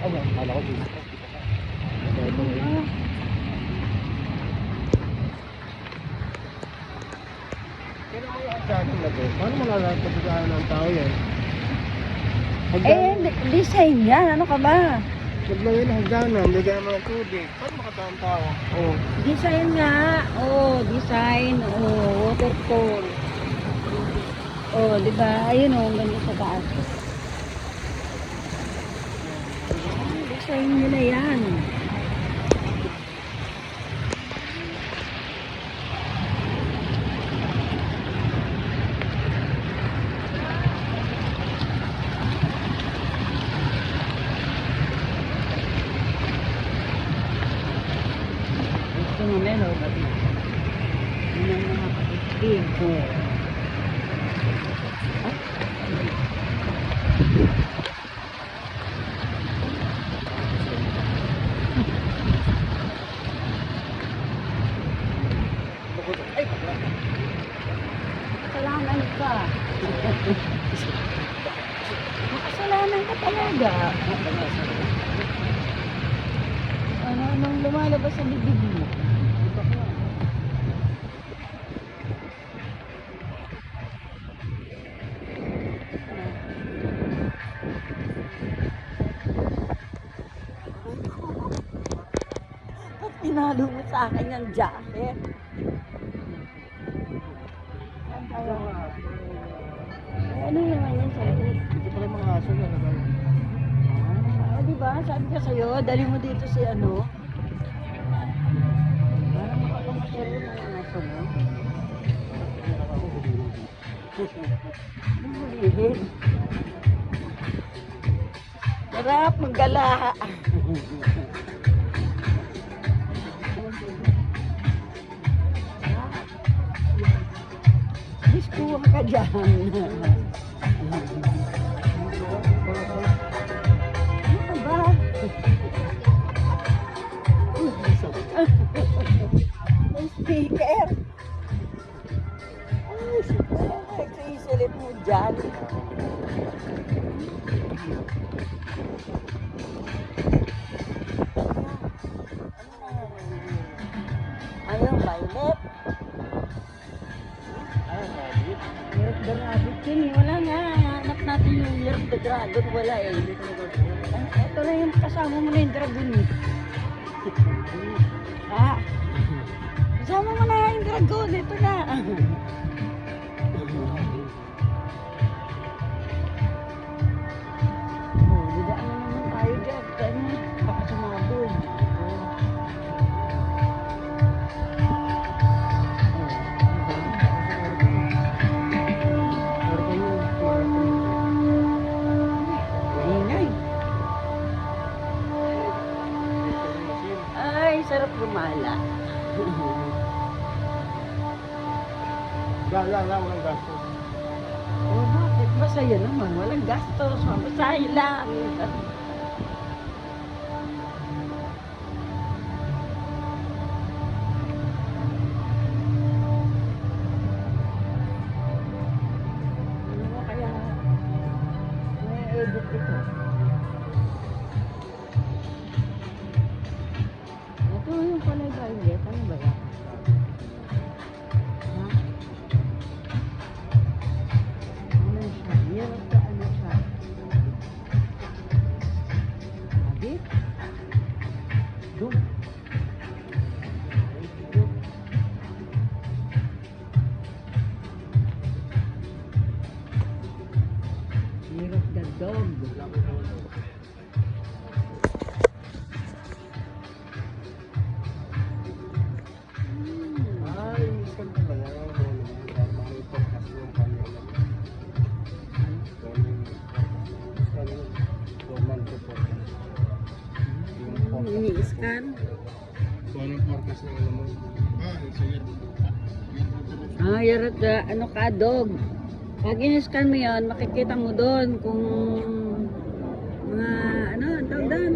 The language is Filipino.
Ano? Kala ko dito. Kailan mo yung hagdanan na to? Paano malalapagaan ng tao yan? Design yan. Ano ka ba? Naglagay na hagdanan, lagyan naman ng tubig. Paano makataong tao? Oo. Design nga. Design. Waterfall. Di ba? Ayun ang ganda sa taas. Design nila yan. Ito nga melo, ba't na? Yun ang mga kapitid ko. Ay, bakla. Kasalanan ka. Makasalanan ka talaga. Anong lumalabas sa bibig mo? Ba't tinalo mo sa akin yung jacket? Ano naman yan sa'yo? Ito pala yung mga aso na nagawin. Diba? Sabi ka sa'yo, dali mo dito si ano. Parang makakamasero ng mga aso mo. Hulihin. Sarap maggala. Diskuha ka dyan. Ano ka ba? May speaker. Ay, super. Nagsisilip mo dyan. Ayun, violet. Year of the Rabbit yun eh. Wala nga. Hanap natin yung Year of the Dragon. Wala eh. Ito na yung kasama mo na yung dragon eh. Kasama mo na yung dragon. Ito na. Didaan na naman tayo dyan. Tayo na. Baka sumabog. Sarap gumala. Walang gasto. Bakit? Masaya naman. Walang gastos. Masaya lang. Ano mo kaya may edit ito? Ito yung kulay violet. Ano ba yan? Ha? Ano siya? Meron ka ano siya? Habit? Dum. Year of the dog. Ay, isang ba yan? Mga podcast yung kanila. Ini-scan. Kung anong podcast ng alam mo? Sige. Year of the, ano ka, dog. Pag in-scan mo yun, makikita mo doon kung mga, ano, ang tawag doon?